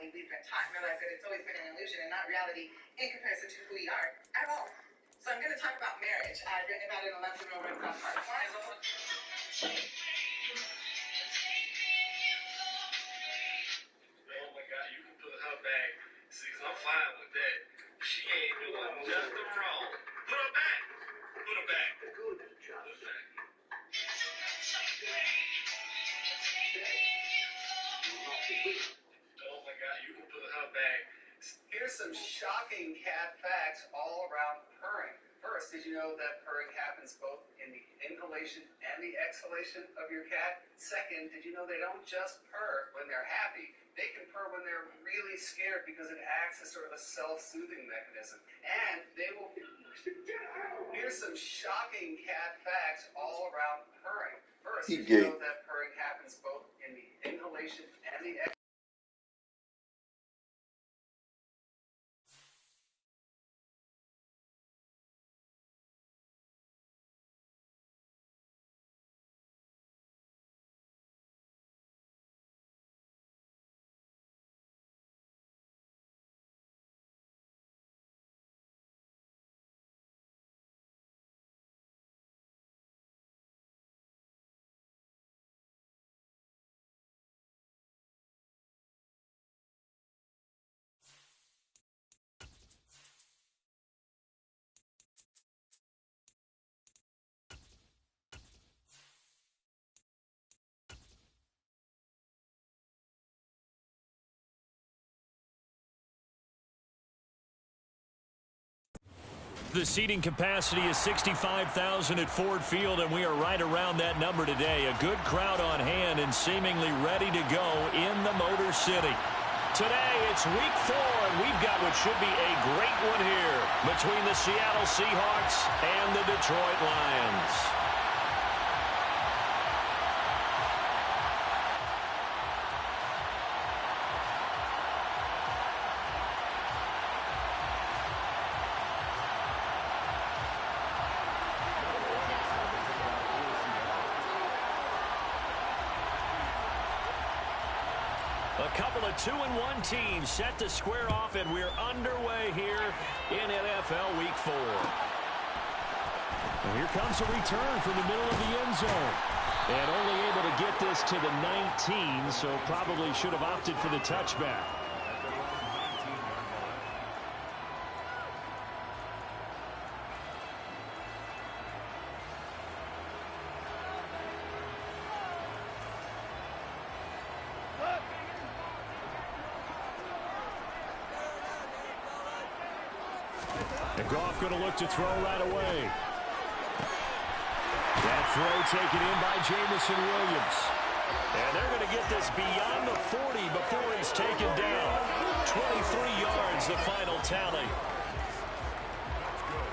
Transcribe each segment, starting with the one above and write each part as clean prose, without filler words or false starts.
reality we've been taught in our life, that it's always been an illusion and not reality in comparison to who we are at all. So I'm going to talk about marriage. I've written about it in 11 Romans part 1. Oh my God, you can put her back. See, I'm fine with that. She ain't doing nothing wrong. Put her back. Put her back. Good job. Put her back. Oh my God, you can put her back. Here's some shocking cat facts all around purring. First, did you know that purring happens both in the inhalation and the exhalation of your cat? Second, did you know they don't just purr when they're happy? They can purr when they're really scared because it acts as sort of a self-soothing mechanism. And they will... Here's some shocking cat facts all around purring. First, did you know that purring happens both in the inhalation and the exhalation? The seating capacity is 65,000 at Ford Field, and we are right around that number today. A good crowd on hand and seemingly ready to go in the Motor City. Today, it's week 4, and we've got what should be a great one here between the Seattle Seahawks and the Detroit Lions. A couple of 2-1 teams set to square off, and we're underway here in NFL Week 4. And here comes a return from the middle of the end zone. And only able to get this to the 19, so probably should have opted for the touchback. And Goff going to look to throw right away. That throw taken in by Jamison Williams. And they're going to get this beyond the 40 before it's taken down. 23 yards, the final tally.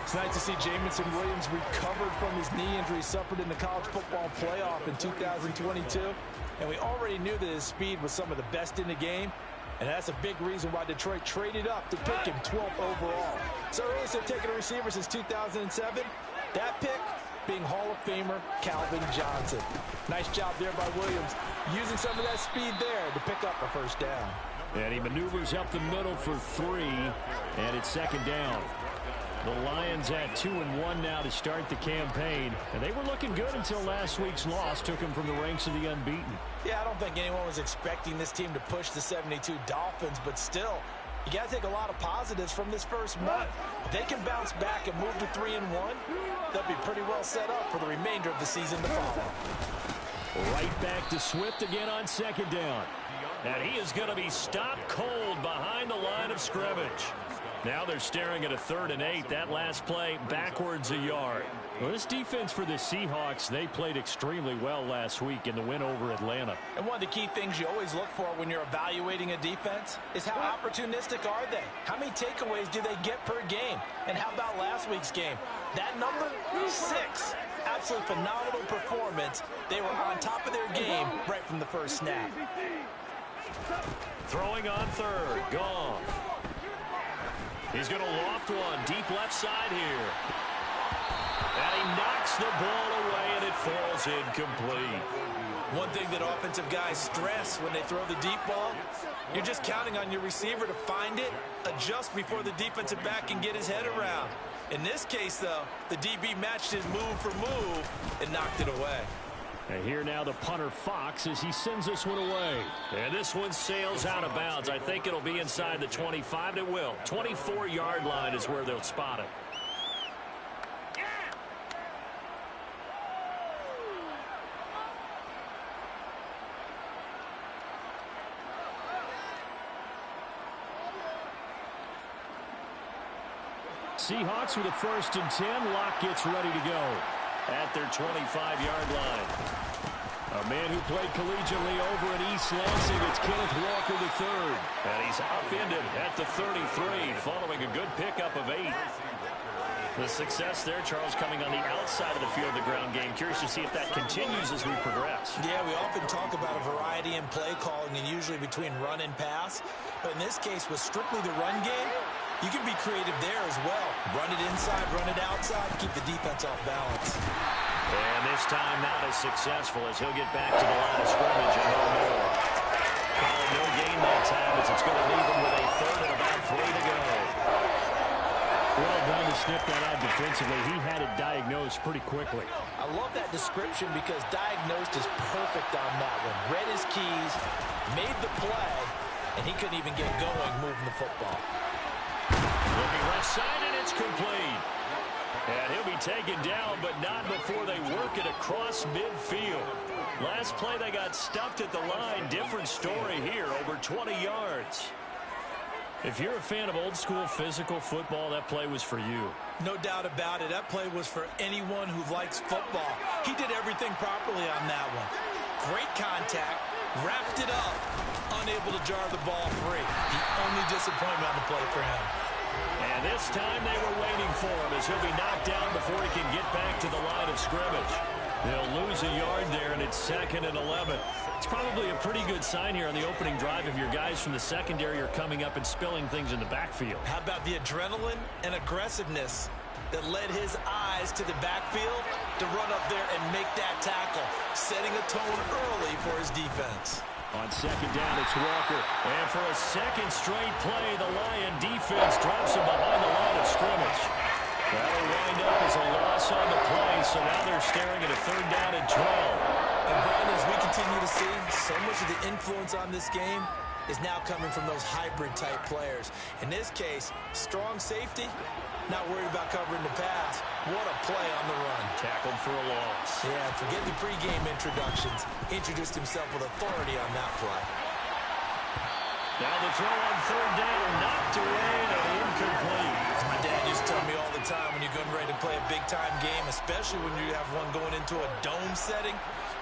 It's nice to see Jamison Williams recovered from his knee injury suffered in the college football playoff in 2022. And we already knew that his speed was some of the best in the game. And that's a big reason why Detroit traded up to pick him 12th overall. So earliest they've taken a receiver since 2007. That pick being Hall of Famer Calvin Johnson. Nice job there by Williams, using some of that speed there to pick up a first down. And he maneuvers up the middle for 3, and it's second down. The Lions at 2-1 now to start the campaign. And they were looking good until last week's loss took them from the ranks of the unbeaten. Yeah, I don't think anyone was expecting this team to push the 72 Dolphins, but still, you got to take a lot of positives from this first month. If they can bounce back and move to 3-1, they'll be pretty well set up for the remainder of the season to follow. Right back to Swift again on second down. And he is going to be stopped cold behind the line of scrimmage. Now they're staring at a 3rd and 8. That last play backwards a yard. Well, this defense for the Seahawks, they played extremely well last week in the win over Atlanta. And one of the key things you always look for when you're evaluating a defense is how opportunistic are they? How many takeaways do they get per game? And how about last week's game? That number, 6. Absolutely phenomenal performance. They were on top of their game right from the first snap. Throwing on 3rd. Gone. He's going to loft one deep left side here. And he knocks the ball away, and it falls incomplete. One thing that offensive guys stress when they throw the deep ball, You're just counting on your receiver to find it, adjust before the defensive back can get his head around. In this case, though, the DB matched his move for move and knocked it away. And here now the punter Fox as he sends this one away. And this one sails out of bounds. I think it'll be inside the 25. It will. 24-yard line is where they'll spot it. Seahawks with a 1st and 10. Locke gets ready to go at their 25-yard line. A man who played collegiately over at East Lansing, it's Kenneth Walker III. And he's upended at the 33 following a good pickup of 8. The success there, Charles, coming on the outside of the field, the ground game. Curious to see if that continues as we progress. Yeah, we often talk about a variety in play calling and usually between run and pass. But in this case, with strictly the run game, you can be creative there as well. Run it inside, run it outside, keep the defense off balance. And this time not as successful as he'll get back to the line of scrimmage and no more. Calling no gain that time as it's going to leave him with a 3rd and about 3 to go. Well done to sniff that out defensively. He had it diagnosed pretty quickly. I love that description because diagnosed is perfect on that one. Read his keys, made the play, and he couldn't even get going moving the football. Looking left side, and it's complete. And he'll be taken down, but not before they work it across midfield. Last play, they got stuffed at the line. Different story here, over 20 yards. If you're a fan of old-school physical football, that play was for you. No doubt about it. That play was for anyone who likes football. He did everything properly on that one. Great contact, wrapped it up, unable to jar the ball free. The only disappointment on the play for him. And this time they were waiting for him as he'll be knocked down before he can get back to the line of scrimmage. They'll lose a yard there, and it's 2nd and 11. It's probably a pretty good sign here on the opening drive if your guys from the secondary are coming up and spilling things in the backfield. How about the adrenaline and aggressiveness that led his eyes to the backfield to run up there and make that tackle, setting a tone early for his defense. On 2nd down, it's Walker. And for a 2nd straight play, the Lion defense drops him behind the line of scrimmage. That'll wind up as a loss on the play, so now they're staring at a 3rd down and 12. And Brian, as we continue to see, so much of the influence on this game is now coming from those hybrid-type players. In this case, strong safety, not worried about covering the pass. What a play on the run. Tackled for a loss. Yeah, forget the pregame introductions. Introduced himself with authority on that play. Now the throw on 3rd down, knocked away and incomplete. As my dad used to tell me all the time, when you're getting ready to play a big-time game, especially when you have one going into a dome setting,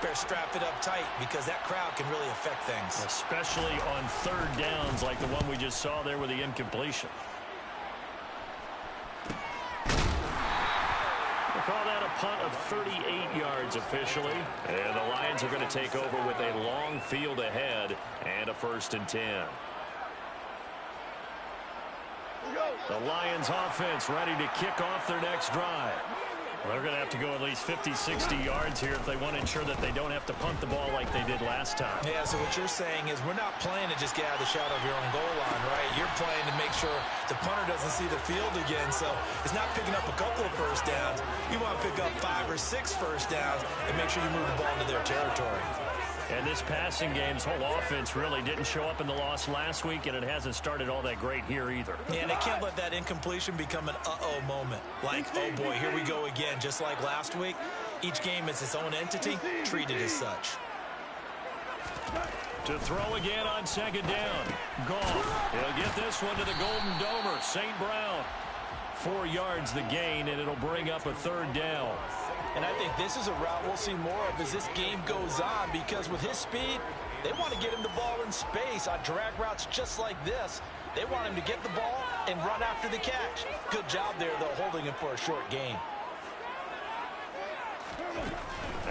better strap it up tight because that crowd can really affect things. Especially on 3rd downs like the one we just saw there with the incompletion. We'll call that a punt of 38 yards officially. And the Lions are going to take over with a long field ahead and a 1st and 10. The Lions offense ready to kick off their next drive. Well, they're going to have to go at least 50, 60 yards here if they want to ensure that they don't have to punt the ball like they did last time. Yeah, so what you're saying is we're not playing to just get out of the shadow of your own goal line, right? You're playing to make sure the punter doesn't see the field again, so it's not picking up a couple of 1st downs. You want to pick up 5 or 6 1st downs and make sure you move the ball into their territory. And this passing game's whole offense really didn't show up in the loss last week, and it hasn't started all that great here either. Yeah, and they can't let that incompletion become an uh-oh moment. Like, oh boy, here we go again, just like last week. Each game is its own entity, treated as such. To throw again on 2nd down. Goff. He'll get this one to the Golden Domer, St. Brown. 4 yards the gain, and it'll bring up a 3rd down. And I think this is a route we'll see more of as this game goes on because with his speed, they want to get him the ball in space on drag routes just like this. They want him to get the ball and run after the catch. Good job there, though, holding him for a short gain.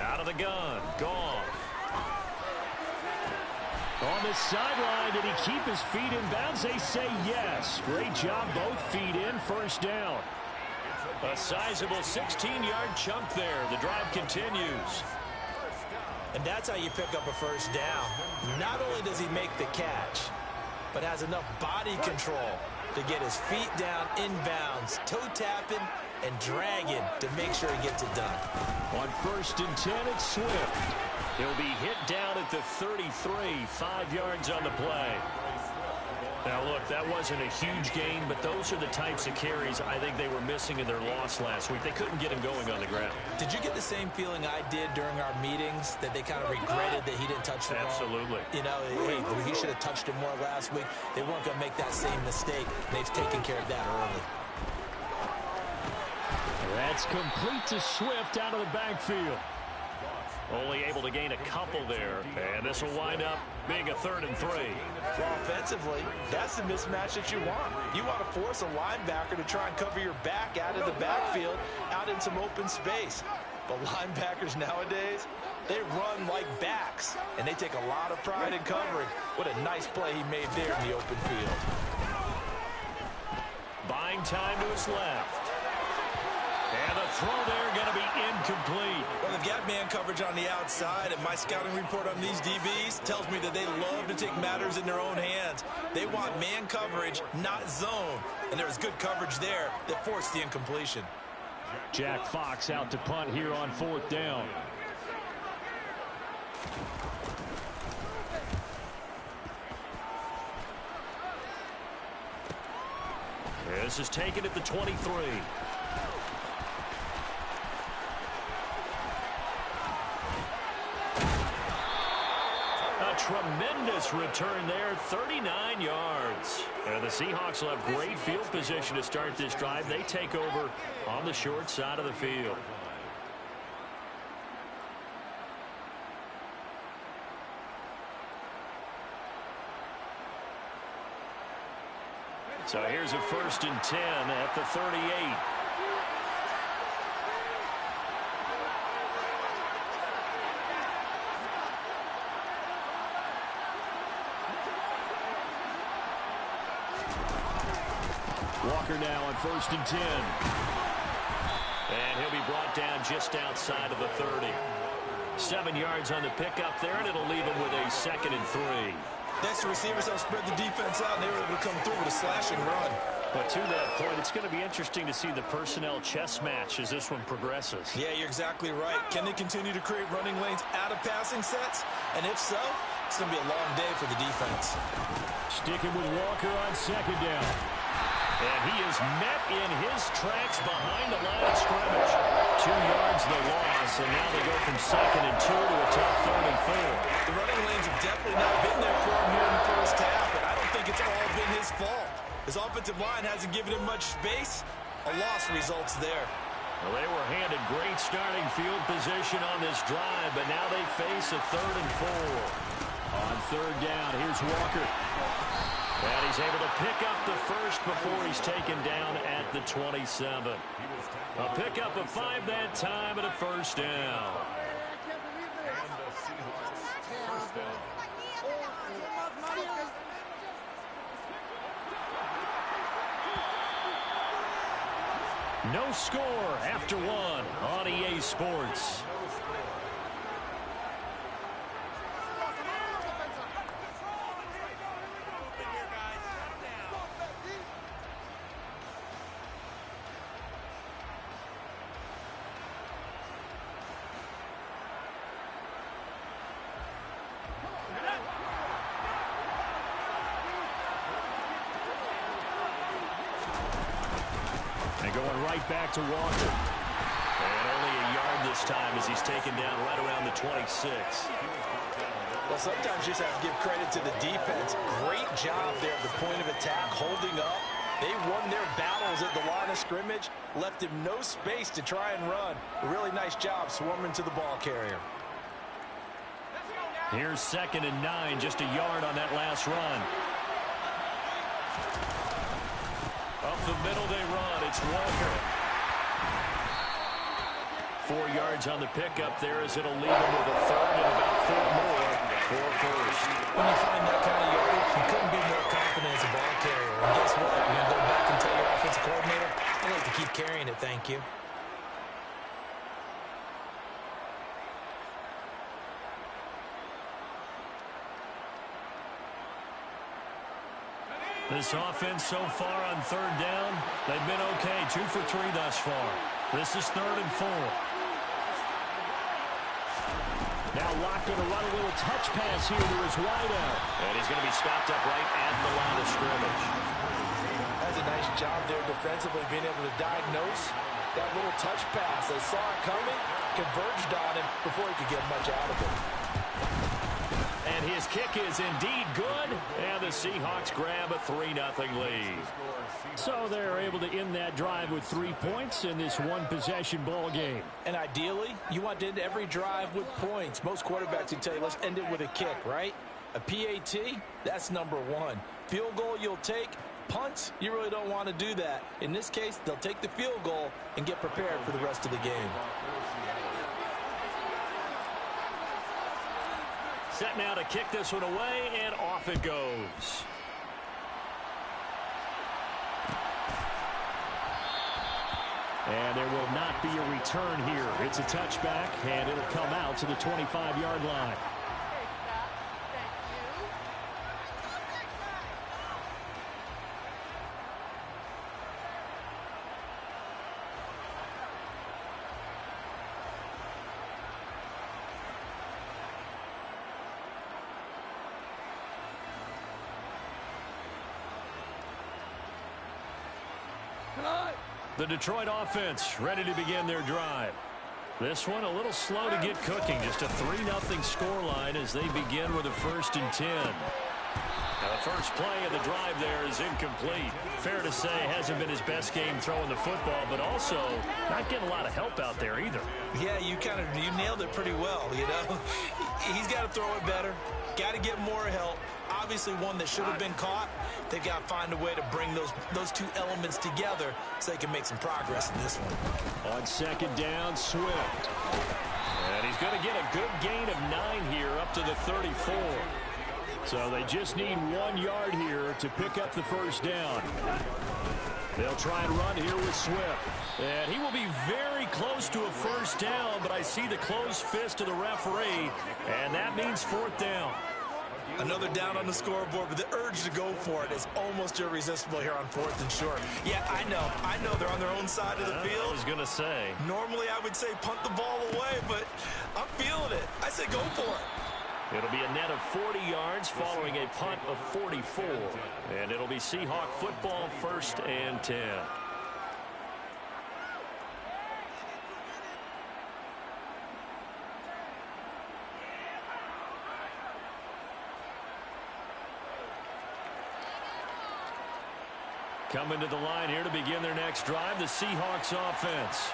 Out of the gun, Goff. On the sideline, did he keep his feet in bounds? They say yes. Great job, both feet in, 1st down. A sizable 16-yard chunk there. The drive continues. And that's how you pick up a 1st down. Not only does he make the catch, but has enough body control to get his feet down inbounds, toe tapping and dragging to make sure he gets it done. On 1st and 10, it's Swift. He'll be hit down at the 33, 5 yards on the play. Now, look, that wasn't a huge gain, but those are the types of carries I think they were missing in their loss last week. They couldn't get him going on the ground. Did you get the same feeling I did during our meetings, that they kind of regretted that he didn't touch the ball? Absolutely. You know, hey, he should have touched it more last week. They weren't going to make that same mistake. They've taken care of that early. That's complete to Swift out of the backfield. Only able to gain a couple there, and this will wind up being a 3rd and 3. Well, offensively, that's the mismatch that you want. You want to force a linebacker to try and cover your back out of the backfield, out in some open space. But linebackers nowadays, they run like backs, and they take a lot of pride in covering. What a nice play he made there in the open field. Buying time to his left. And the throw there going to be incomplete. Well, they've got man coverage on the outside, and my scouting report on these DBs tells me that they love to take matters in their own hands. They want man coverage, not zone. And there was good coverage there that forced the incompletion. Jack Fox out to punt here on 4th down. This is taken at the 23. Tremendous return there, 39 yards. And the Seahawks will have great field position to start this drive. They take over on the short side of the field. So here's a 1st and 10 at the 38. Walker now on 1st and 10. And he'll be brought down just outside of the 30. 7 yards on the pickup there, and it'll leave him with a 2nd and 3. Next, the receivers have spread the defense out, and they were able to come through with a slashing run. But to that point, it's going to be interesting to see the personnel chess match as this one progresses. Yeah, you're exactly right. Can they continue to create running lanes out of passing sets? And if so, it's going to be a long day for the defense. Sticking with Walker on 2nd down. And he is met in his tracks behind the line of scrimmage. 2 yards the loss, and now they go from 2nd and 2 to a tough 3rd and 4. The running lanes have definitely not been there for him here in the first half, and I don't think it's all been his fault. His offensive line hasn't given him much space. A loss results there. Well, they were handed great starting field position on this drive, but now they face a 3rd and 4. On 3rd down, here's Walker. And he's able to pick up the first before he's taken down at the 27. A pickup of 5 that time and a 1st down. No score after 1 on EA Sports. Going right back to Walker. And only a yard this time as he's taken down right around the 26. Well, sometimes you just have to give credit to the defense. Great job there at the point of attack, holding up. They won their battles at the line of scrimmage, left him no space to try and run. A really nice job swarming to the ball carrier. Here's 2nd and 9, just a yard on that last run. Up the middle they run. It's Walker. 4 yards on the pickup there as it'll leave him with a 3rd and about 4 more for a 1st. When you find that kind of yardage, you couldn't be more confident as a ball carrier. And guess what? You're going to go back and tell your offensive coordinator, I'd like to keep carrying it, thank you. This offense so far on third down, they've been okay. 2 for 3 thus far. This is 3rd and 4. Now Lock going to run a little touch pass here to his wideout. And he's going to be stopped up right at the line of scrimmage. That's a nice job there defensively, being able to diagnose that little touch pass. They saw it coming, converged on him before he could get much out of it. And his kick is indeed good. And the Seahawks grab a 3-0 lead. So they're able to end that drive with 3 points in this one-possession ball game. And ideally, you want to end every drive with points. Most quarterbacks will tell you, let's end it with a kick, right? A PAT, that's number 1. Field goal you'll take. Punts, you really don't want to do that. In this case, they'll take the field goal and get prepared for the rest of the game. Set now to kick this one away, and off it goes. And there will not be a return here. It's a touchback, and it'll come out to the 25-yard line. The Detroit offense ready to begin their drive. This one a little slow to get cooking. Just a 3-0 scoreline as they begin with a 1st and 10. Now the first play of the drive there is incomplete. Fair to say hasn't been his best game throwing the football, but also not getting a lot of help out there either. Yeah, you nailed it pretty well, you know. He's got to throw it better. Got to get more help. Obviously one that should have been caught. They've got to find a way to bring those two elements together so they can make some progress in this one. On 2nd down, Swift. And he's going to get a good gain of 9 here up to the 34. So they just need 1 yard here to pick up the 1st down. They'll try and run here with Swift. And he will be very close to a 1st down, but I see the closed fist of the referee, and that means 4th down. Another down on the scoreboard, but the urge to go for it is almost irresistible here on 4th and short. Yeah, I know they're on their own side of the field. I was going to say. Normally I would say punt the ball away, but I'm feeling it. I say go for it. It'll be a net of 40 yards following a punt of 44. And it'll be Seahawk football, 1st and 10. Coming to the line here to begin their next drive, the Seahawks offense.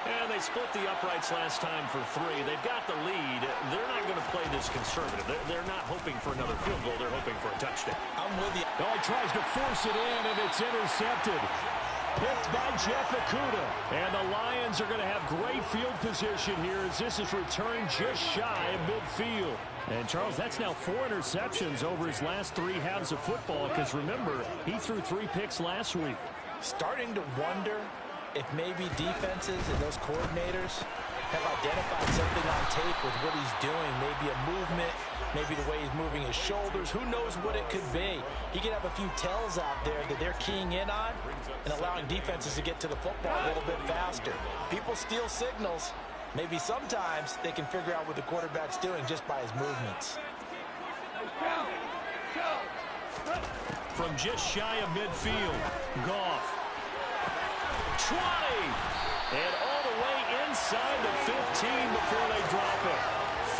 And they split the uprights last time for 3. They've got the lead. They're not going to play this conservative. They're not hoping for another field goal. They're hoping for a touchdown. I'm with you. Oh, he tries to force it in, and it's intercepted. Picked by Jeff Okudah. And the Lions are going to have great field position here as this is returned just shy of midfield. And, Charles, that's now 4 interceptions over his last 3 halves of football because, remember, he threw 3 picks last week. Starting to wonder if maybe defenses and those coordinators have identified something on tape with what he's doing. Maybe a movement, maybe the way he's moving his shoulders. Who knows what it could be? He could have a few tells out there that they're keying in on and allowing defenses to get to the football a little bit faster. People steal signals. Maybe sometimes they can figure out what the quarterback's doing just by his movements. From just shy of midfield, Goff. 20! And all the way inside the 15 before they drop it.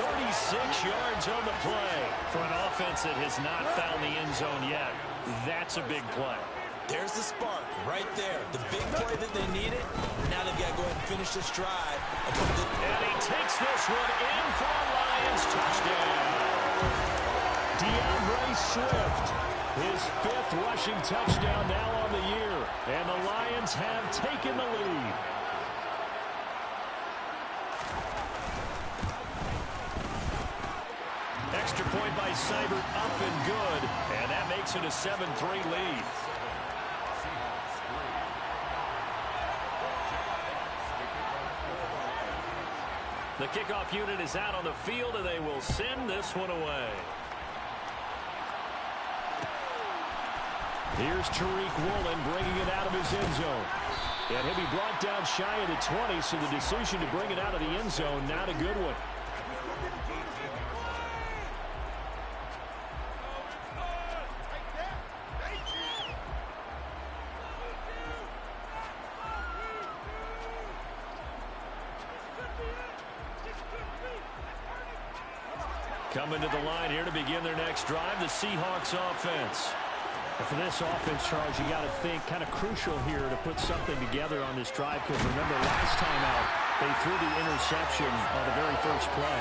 36 yards on the play. For an offense that has not found the end zone yet, that's a big play. There's the spark right there. The big play that they needed. Now they've got to go ahead and finish this drive. And he takes this one in for a Lions touchdown. DeAndre Swift, his 5th rushing touchdown now on the year. And the Lions have taken the lead. Extra point by Seibert, up and good. And that makes it a 7-3 lead. The kickoff unit is out on the field, and they will send this one away. Here's Tariq Woolen bringing it out of his end zone. And he'll be brought down shy of the 20, so the decision to bring it out of the end zone, not a good one. Coming to the line here to begin their next drive, the Seahawks offense. And for this offense, Charles, you got to think kind of crucial here to put something together on this drive, because remember last time out, they threw the interception on the very first play.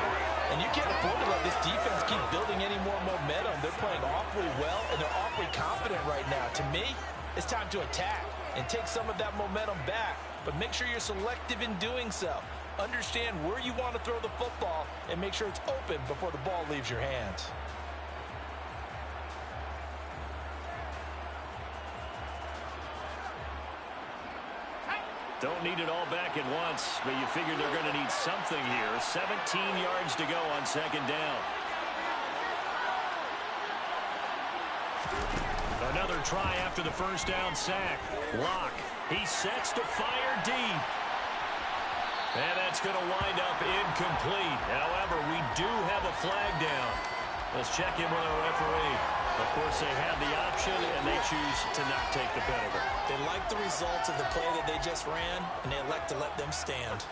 And you can't afford to let this defense keep building any more momentum. They're playing awfully well, and they're awfully confident right now. To me, it's time to attack and take some of that momentum back, but make sure you're selective in doing so. Understand where you want to throw the football and make sure it's open before the ball leaves your hands. Don't need it all back at once, but you figure they're going to need something here. 17 yards to go on second down. Another try after the first down sack. Locke, he sets to fire deep. And that's going to wind up incomplete. However, we do have a flag down. Let's check in with our referee. Of course, they have the option, and they choose to not take the penalty. They like the results of the play that they just ran, and they elect to let them stand.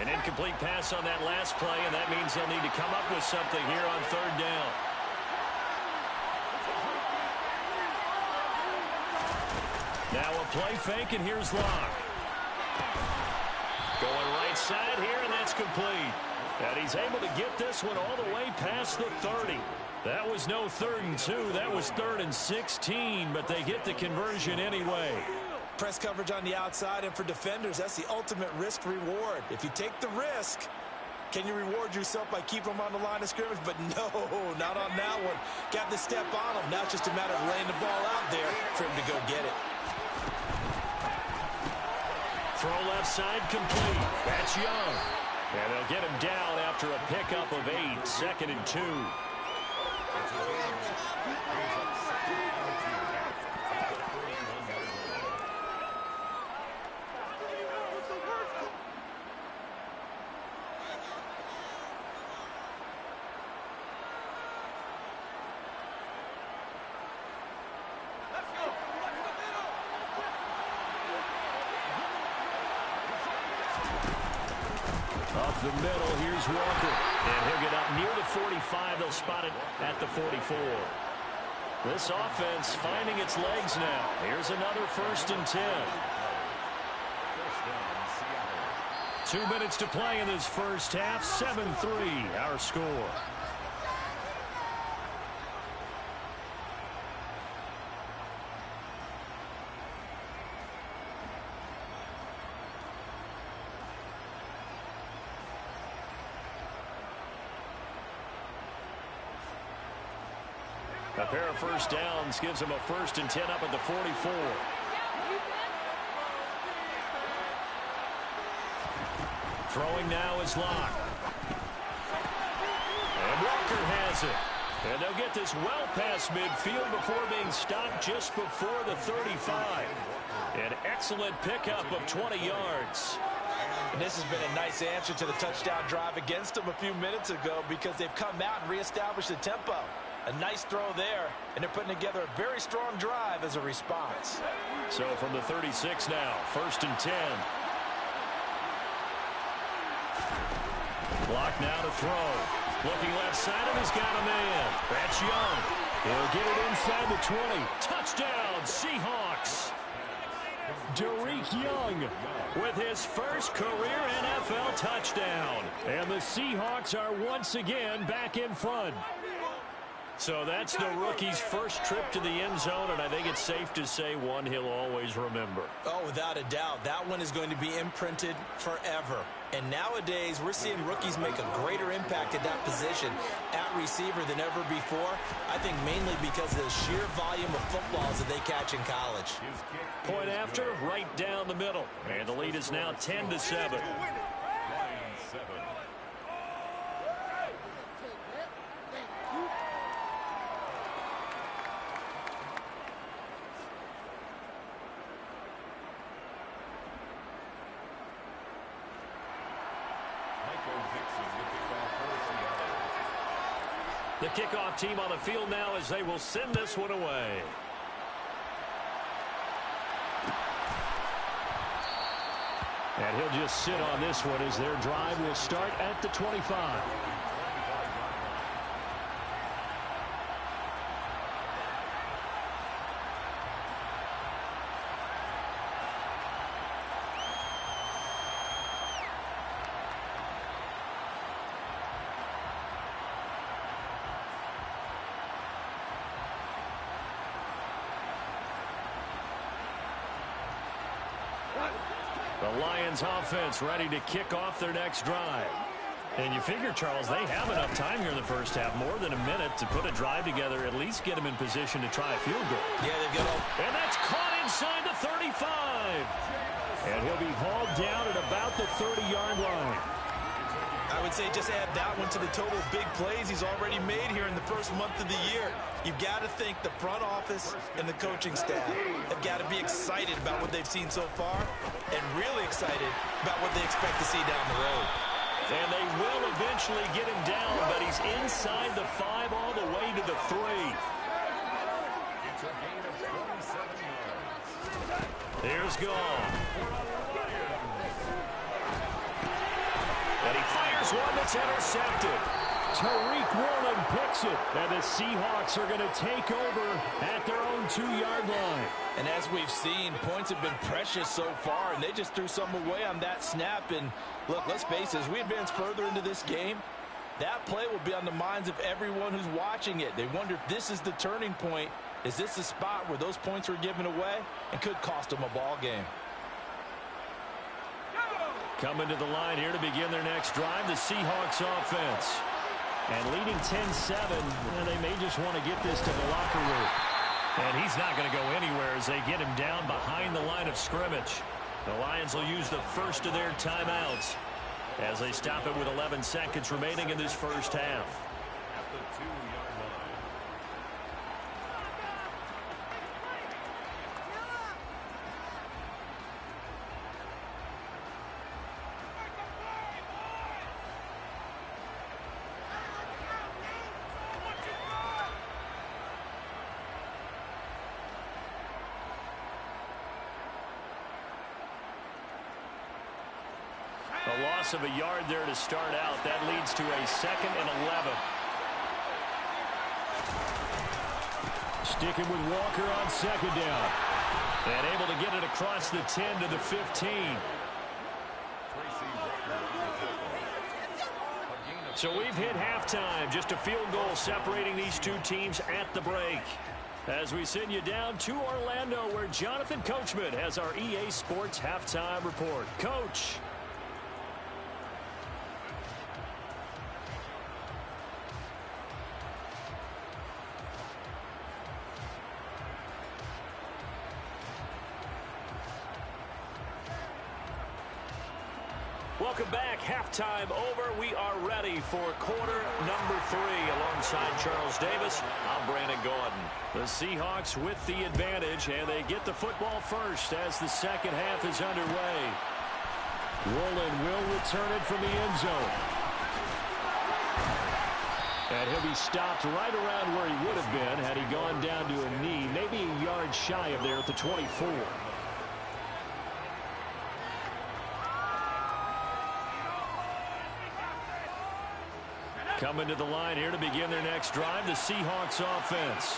An incomplete pass on that last play, and that means they'll need to come up with something here on third down. Now a play fake, and here's Locke. Going right side here, and that's complete. And he's able to get this one all the way past the 30. That was no 3rd and 2. That was 3rd and 16, but they get the conversion anyway. Press coverage on the outside, and for defenders, that's the ultimate risk-reward. If you take the risk, can you reward yourself by keeping them on the line of scrimmage? But no, not on that one. Got to step on them. Now it's just a matter of laying the ball out there for him to go get it. Throw left side complete. That's Young. And they'll get him down after a pickup of 8. 2nd and 2. Up the middle, here's Walker. And he'll get up near the 45. They'll spot it at the 44. This offense finding its legs now. Here's another 1st and 10. 2 minutes to play in this first half. 7-3, our score. A pair of first downs gives them a 1st and 10 up at the 44. Throwing now is Locke. And Walker has it. And they'll get this well past midfield before being stopped just before the 35. An excellent pickup of 20 yards. And this has been a nice answer to the touchdown drive against them a few minutes ago, because they've come out and reestablished the tempo. A nice throw there, and they're putting together a very strong drive as a response. So from the 36 now, 1st and 10. Block now to throw. Looking left side, and he's got a man. That's Young. He'll get it inside the 20. Touchdown, Seahawks. Tariq Young with his first career NFL touchdown. And the Seahawks are once again back in front. So that's the rookie's first trip to the end zone, and I think it's safe to say one he'll always remember. Oh, without a doubt. That one is going to be imprinted forever. And nowadays, we're seeing rookies make a greater impact at that position at receiver than ever before. I think mainly because of the sheer volume of footballs that they catch in college. Point after, right down the middle. And the lead is now 10-7. The kickoff team on the field now as they will send this one away. And he'll just sit on this one as their drive will start at the 25. The Lions offense ready to kick off their next drive. And you figure, Charles, they have enough time here in the first half, more than a minute, to put a drive together, at least get them in position to try a field goal. Yeah, they've got And that's caught inside the 35. And he'll be hauled down at about the 30-yard line. I would say just add that one to the total big plays he's already made here in the first month of the year. You've got to think the front office and the coaching staff have got to be excited about what they've seen so far and really excited about what they expect to see down the road. And they will eventually get him down, but he's inside the 5 all the way to the 3. Here's Gone. And he fires one that's intercepted. Tariq Woolen picks it, and the Seahawks are going to take over at their own 2-yard line. And as we've seen, points have been precious so far, and they just threw some away on that snap. And look, let's face it, as we advance further into this game, that play will be on the minds of everyone who's watching it. They wonder if this is the turning point. Is this the spot where those points were given away and could cost them a ball game? Coming to the line here to begin their next drive, the Seahawks offense. And leading 10-7, they may just want to get this to the locker room. And he's not going to go anywhere as they get him down behind the line of scrimmage. The Lions will use the first of their timeouts as they stop it with 11 seconds remaining in this first half. A loss of a yard there to start out. That leads to a 2nd and 11. Sticking with Walker on 2nd down. And able to get it across the 10 to the 15. So we've hit halftime. Just a field goal separating these two teams at the break. As we send you down to Orlando, where Jonathan Coachman has our EA Sports halftime report. Coach. Welcome back. Halftime over. We are ready for quarter number 3. Alongside Charles Davis, I'm Brandon Gordon. The Seahawks with the advantage, and they get the football first as the second half is underway. Woolen will return it from the end zone. And he'll be stopped right around where he would have been had he gone down to a knee, maybe a yard shy of there at the 24. Coming to the line here to begin their next drive, the Seahawks offense.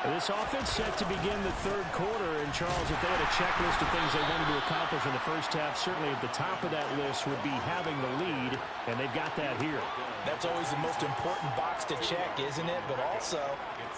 This offense set to begin the third quarter. And, Charles, if they had a checklist of things they wanted to accomplish in the first half, certainly at the top of that list would be having the lead, and they've got that here. That's always the most important box to check, isn't it? But also,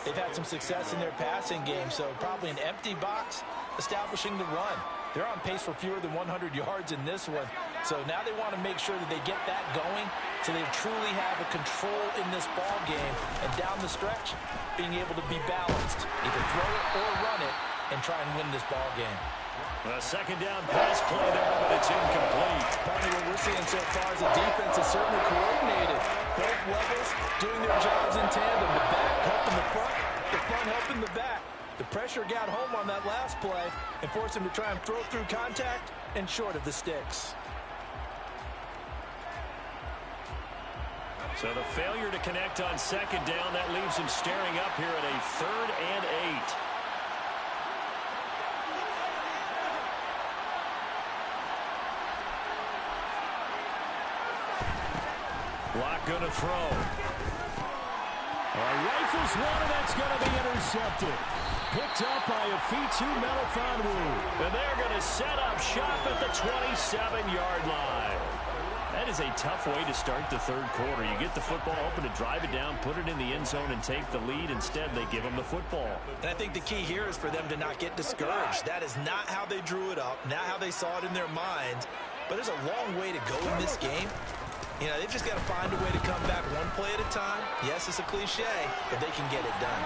they've had some success in their passing game, so probably an empty box establishing the run. They're on pace for fewer than 100 yards in this one, so now they want to make sure that they get that going so they truly have a control in this ball game, and down the stretch, being able to be balanced, either throw it or run it, and try and win this ball game. A second down pass play there, but it's incomplete. Probably what we're seeing so far is the defense is certainly coordinated. Both levels doing their jobs in tandem. The back helping the front helping the back. The pressure got home on that last play and forced him to try and throw through contact and short of the sticks. So the failure to connect on second down, that leaves him staring up here at a 3rd and 8. Lock going to throw. Rifles one, and that's going to be intercepted. Picked up by Afitu Melifonwu. And they're going to set up shop at the 27-yard line. That is a tough way to start the third quarter. You get the football open to drive it down, put it in the end zone, and take the lead. Instead, they give them the football. And I think the key here is for them to not get discouraged. That is not how they drew it up, not how they saw it in their minds. But there's a long way to go in this game. You know, they've just got to find a way to come back one play at a time. Yes, it's a cliche, but they can get it done.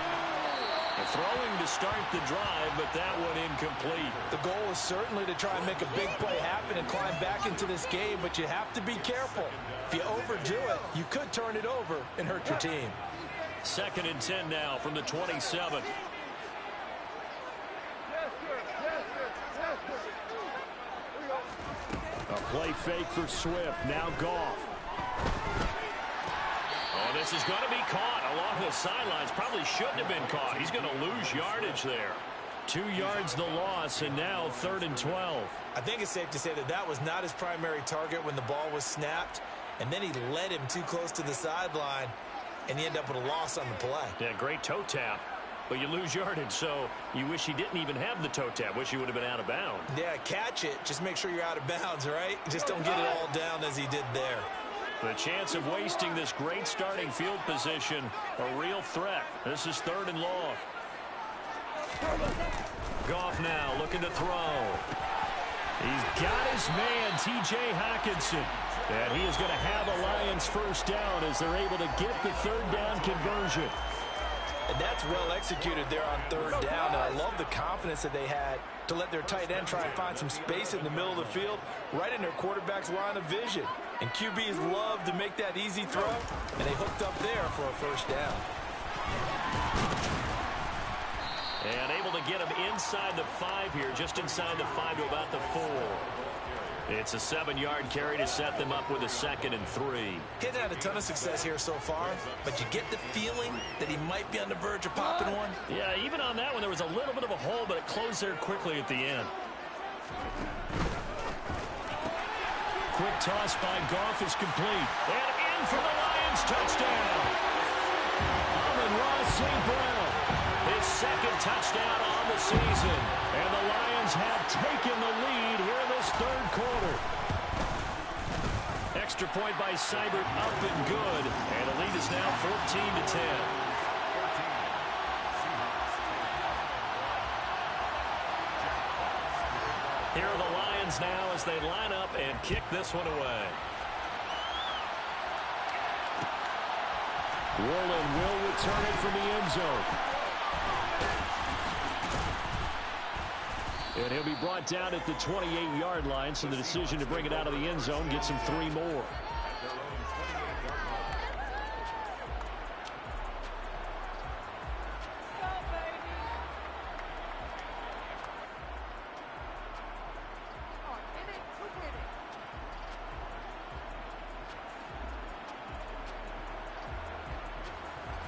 Throwing to start the drive, but that one incomplete. The goal is certainly to try and make a big play happen and climb back into this game, but you have to be careful. If you overdo it, you could turn it over and hurt your team. 2nd and 10 now from the 27. A play fake for Swift. Now Goff. Oh, this is going to be caught along the sidelines. Probably shouldn't have been caught. He's going to lose yardage there. 2 yards the loss, and now 3rd and 12. I think it's safe to say that that was not his primary target when the ball was snapped, and then he led him too close to the sideline, and he ended up with a loss on the play. Yeah, great toe tap, but you lose yardage, so you wish he didn't even have the toe tap. Wish he would have been out of bounds. Yeah, catch it. Just make sure you're out of bounds, right? Just don't get it all down as he did there. The chance of wasting this great starting field position, a real threat. This is 3rd and long. Goff now looking to throw. He's got his man, T.J. Hockenson. And he is going to have a Lions first down as they're able to get the 3rd down conversion. And that's well executed there on 3rd down. And I love the confidence that they had to let their tight end try and find some space in the middle of the field, right in their quarterback's line of vision. And QBs love to make that easy throw, and they hooked up there for a first down. And able to get him inside the 5 here, just inside the 5 to about the 4. It's a 7-yard carry to set them up with a 2nd and 3. He hasn't had a ton of success here so far, but you get the feeling that he might be on the verge of popping one. Yeah, even on that one, there was a little bit of a hole, but it closed there quickly at the end. Quick toss by Goff is complete. And in for the Lions touchdown. Amon-Ra St. Brown. His 2nd touchdown on the season. And the Lions have taken the lead here in this 3rd quarter. Extra point by Seibert up and good. And the lead is now 14-10. Here are the Lions now as they line up and kick this one away. Worland will return it from the end zone. And he'll be brought down at the 28-yard line, so the decision to bring it out of the end zone gets him 3 more.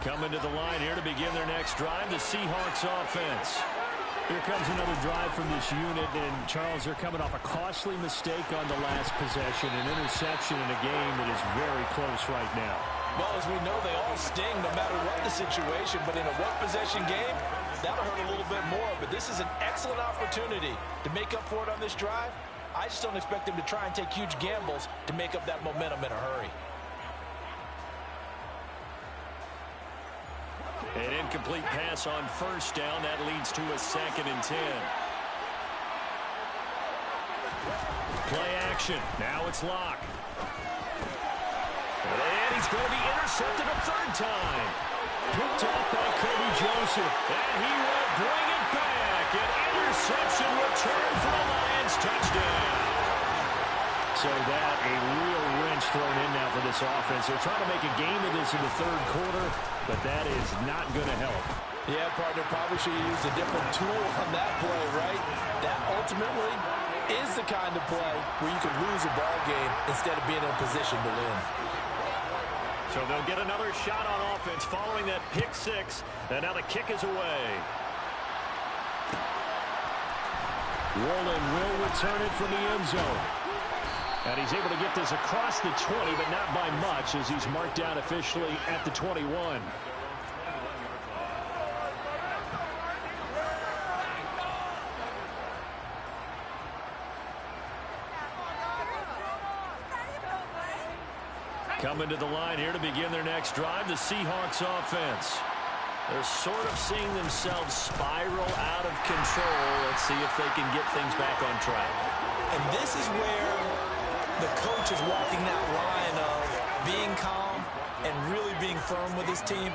Coming to the line here to begin their next drive, the Seahawks offense. Here comes another drive from this unit, and Charles, they're coming off a costly mistake on the last possession, an interception in a game that is very close right now. Well, as we know, they all sting no matter what the situation, but in a one-possession game, that'll hurt a little bit more. But this is an excellent opportunity to make up for it on this drive. I just don't expect him to try and take huge gambles to make up that momentum in a hurry. An incomplete pass on first down. That leads to a 2nd and 10. Play action. Now it's Locke. And he's going to be intercepted a 3rd time. Picked off by Kobe Joseph. And he will bring it back. An interception return for a Lions touchdown. So that a real wrench thrown in now for this offense. They're trying to make a game of this in the 3rd quarter, but that is not going to help. Yeah, partner, probably should have used a different tool on that play, right? That ultimately is the kind of play where you can lose a ball game instead of being in a position to win. So they'll get another shot on offense following that pick 6, and now the kick is away. Roland will return it from the end zone. And he's able to get this across the 20, but not by much, as he's marked down officially at the 21. Coming to the line here to begin their next drive, the Seahawks offense. They're sort of seeing themselves spiral out of control. Let's see if they can get things back on track. And this is where the coach is walking that line of being calm and really being firm with his team.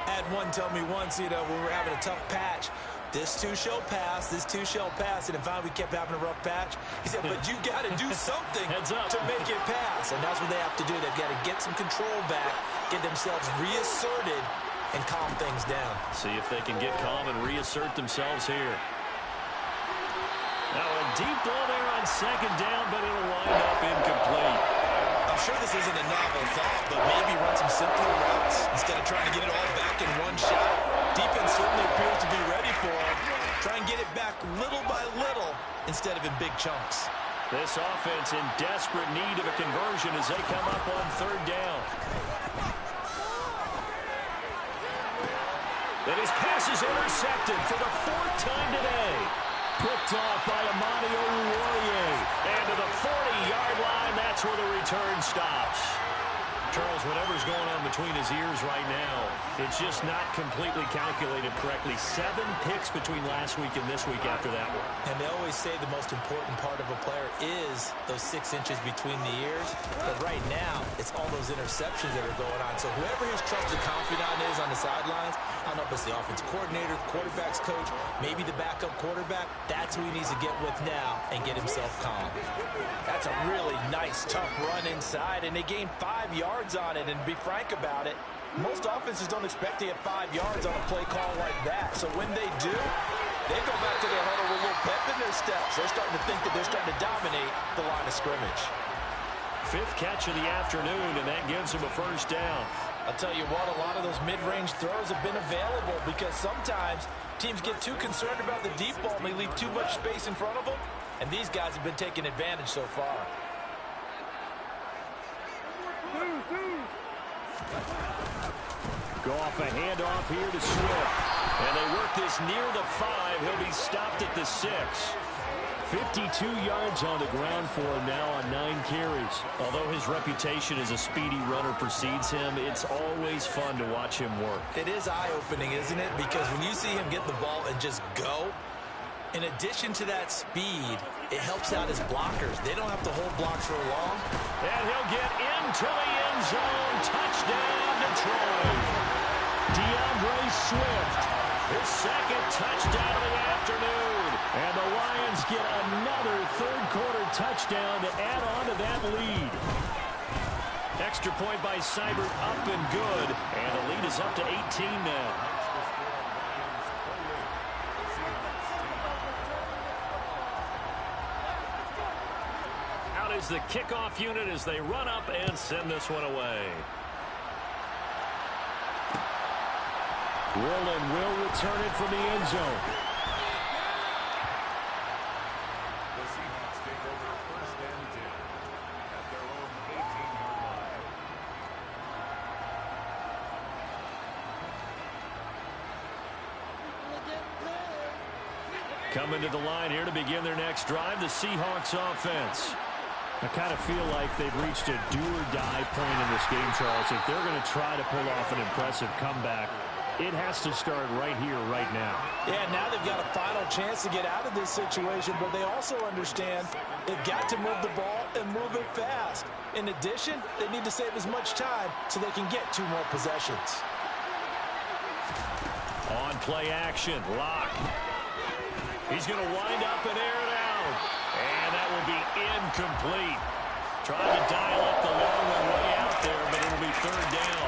I had one tell me once, when we were having a tough patch, this too shall pass, this too shall pass. And finally we kept having a rough patch. He said, but you got to do something to make it pass. And that's what they have to do. They've got to get some control back, get themselves reasserted, and calm things down. See if they can get calm and reassert themselves here. Now a deep ball there on 2nd down, but it'll wind up incomplete. I'm sure this isn't a novel thought, but maybe run some simpler routes instead of trying to get it all back in one shot. Defense certainly appears to be ready for him. Try and get it back little by little instead of in big chunks. This offense in desperate need of a conversion as they come up on 3rd down. And his pass is intercepted for the 4th time today. Picked off by Amani Oruwariye. And to the 40-yard line, that's where the return stops. Charles, whatever's going on between his ears right now, it's just not completely calculated correctly. 7 picks between last week and this week after that one. And they always say the most important part of a player is those 6 inches between the ears. But right now, it's all those interceptions that are going on. So whoever his trusted confidant is on the sidelines, I don't know if it's the offensive coordinator, the quarterback's coach, maybe the backup quarterback, that's who he needs to get with now and get himself calm. That's a really nice, tough run inside, and they gained 5 yards on it. And to be frank about it, most offenses don't expect to get 5 yards on a play call like that. So when they do, they go back to their huddle with a little pep in their steps. They're starting to think that they're starting to dominate the line of scrimmage. 5th catch of the afternoon, and that gives them a 1st down. I'll tell you what, a lot of those mid-range throws have been available because sometimes teams get too concerned about the deep ball and they leave too much space in front of them. And these guys have been taking advantage so far. Go off a handoff here to Swift. And they work this near the 5. He'll be stopped at the 6. 52 yards on the ground for him now on 9 carries. Although his reputation as a speedy runner precedes him, it's always fun to watch him work. It is eye-opening, isn't it? Because when you see him get the ball and just go, in addition to that speed, it helps out his blockers. They don't have to hold blocks for long. And he'll get into the end zone. Touchdown, Detroit. DeAndre Swift, his 2nd touchdown of the afternoon. And the Lions get another 3rd quarter touchdown to add on to that lead. Extra point by Seibert, up and good. And the lead is up to 18 now. Out is the kickoff unit as they run up and send this one away. Roland will return it from the end zone. The Seahawks take over 1st and 10 at their own 18-yard line. Coming to the line here to begin their next drive, the Seahawks offense. I kind of feel like they've reached a do-or-die point in this game, Charles. If they're going to try to pull off an impressive comeback, it has to start right here, right now. Yeah, now they've got a final chance to get out of this situation, but they also understand they've got to move the ball and move it fast. In addition, they need to save as much time so they can get 2 more possessions. On play action, Lock. He's going to wind up and air it out. And that will be incomplete. Trying to dial up the long way out there, but it'll be 3rd down.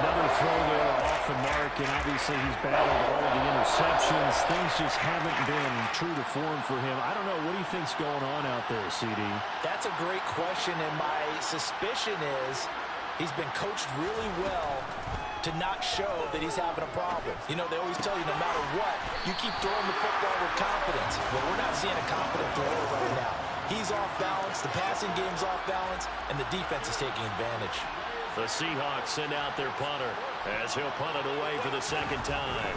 Another throw there off the mark, and obviously he's battled all of the interceptions. Things just haven't been true to form for him. I don't know. What do you think's going on out there, CD? That's a great question, and my suspicion is he's been coached really well to not show that he's having a problem. You know, they always tell you no matter what, you keep throwing the football with confidence. Well, we're not seeing a confident thrower right now. He's off balance, the passing game's off balance, and the defense is taking advantage. The Seahawks send out their punter as he'll punt it away for the 2nd time.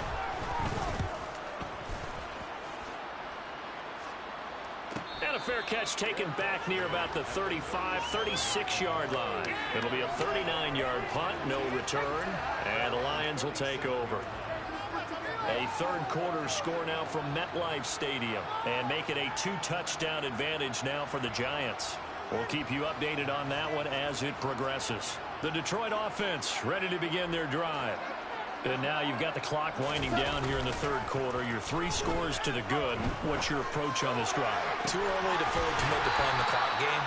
And a fair catch taken back near about the 35, 36-yard line. It'll be a 39-yard punt, no return, and the Lions will take over. A 3rd quarter score now from MetLife Stadium, and make it a 2-touchdown advantage now for the Giants. We'll keep you updated on that one as it progresses. The Detroit offense ready to begin their drive. And now you've got the clock winding down here in the 3rd quarter. You're 3 scores to the good. What's your approach on this drive? Too early to fully commit to playing the clock game.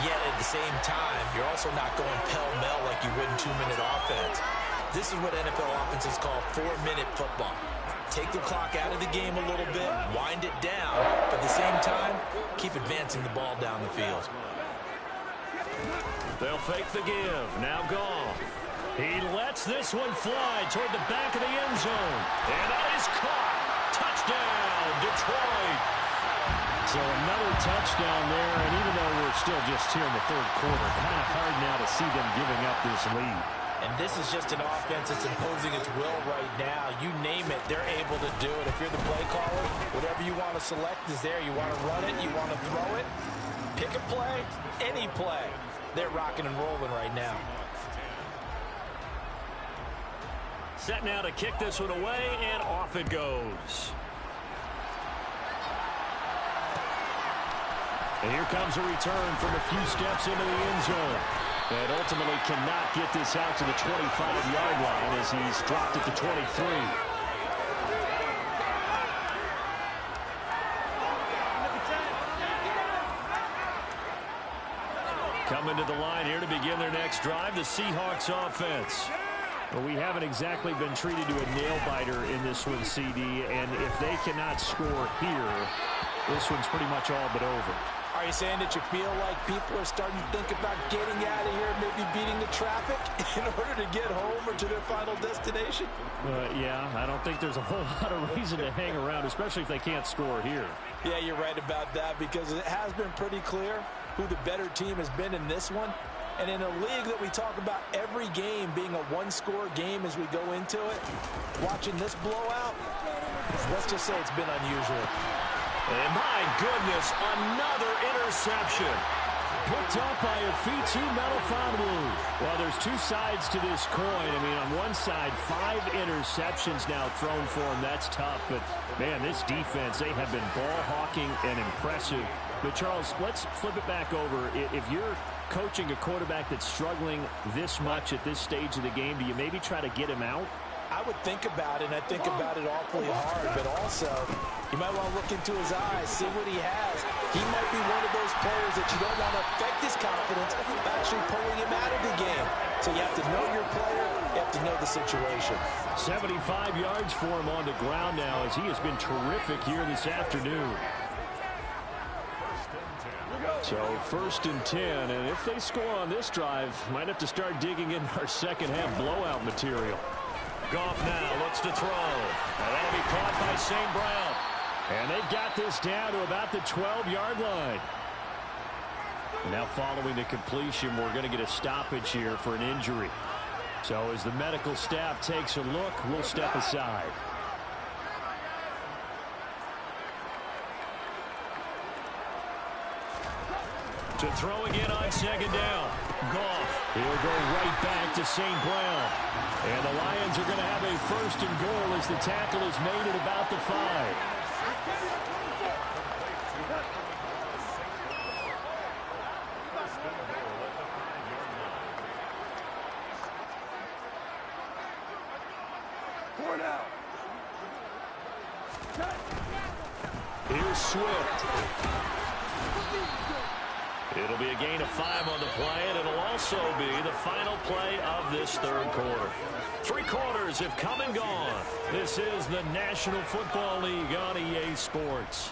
Yet at the same time, you're also not going pell-mell like you would in 2-minute offense. This is what NFL offenses call 4-minute football. Take the clock out of the game a little bit, wind it down, but at the same time, keep advancing the ball down the field. They'll fake the give. Now Goff. He lets this one fly toward the back of the end zone. And that is caught. Touchdown, Detroit. So another touchdown there, and even though we're still just here in the 3rd quarter, kind of hard now to see them giving up this lead. And this is just an offense that's imposing its will right now. You name it, they're able to do it. If you're the play caller, whatever you want to select is there. You want to run it, you want to throw it. Pick a play, any play. They're rocking and rolling right now. Set now to kick this one away, and off it goes. And here comes a return from a few steps into the end zone. And ultimately cannot get this out to the 25-yard line as he's dropped at the 23. Coming to the line here to begin their next drive, the Seahawks offense. Well, we haven't exactly been treated to a nail-biter in this one, CD, and if they cannot score here, this one's pretty much all but over. Are you saying that you feel like people are starting to think about getting out of here, maybe beating the traffic in order to get home or to their final destination? Yeah, I don't think there's a whole lot of reason to hang around, especially if they can't score here. Yeah, you're right about that because it has been pretty clear who the better team has been in this one. And in a league that we talk about every game being a 1-score game as we go into it, watching this blowout, let's just say it's been unusual. And my goodness, another interception. Picked up by Afitu Melifonwu. Well, there's 2 sides to this coin. I mean, on one side, 5 interceptions now thrown for him. That's tough. But, man, this defense, they have been ball hawking and impressive. But, Charles, let's flip it back over. If you're coaching a quarterback that's struggling this much at this stage of the game, do you maybe try to get him out? I would think about it, and I think about it awfully hard, but also you might want to look into his eyes, see what he has. He might be one of those players that you don't want to affect his confidence by actually pulling him out of the game. So you have to know your player, you have to know the situation. 75 yards for him on the ground now as he has been terrific here this afternoon. So 1st and 10, and if they score on this drive, might have to start digging in our second half blowout material. Goff now looks to throw. And that'll be caught by St. Brown. And they've got this down to about the 12-yard line. Now following the completion, we're going to get a stoppage here for an injury. So as the medical staff takes a look, we'll step aside. To throw again on second down. Goff. He'll go right back to St. Brown. And the Lions are going to have a first and goal as the tackle is made at about the 5. Here's Swift. It'll be a gain of 5 on the play, and it'll also be the final play of this third quarter. 3 quarters have come and gone. This is the National Football League on EA Sports.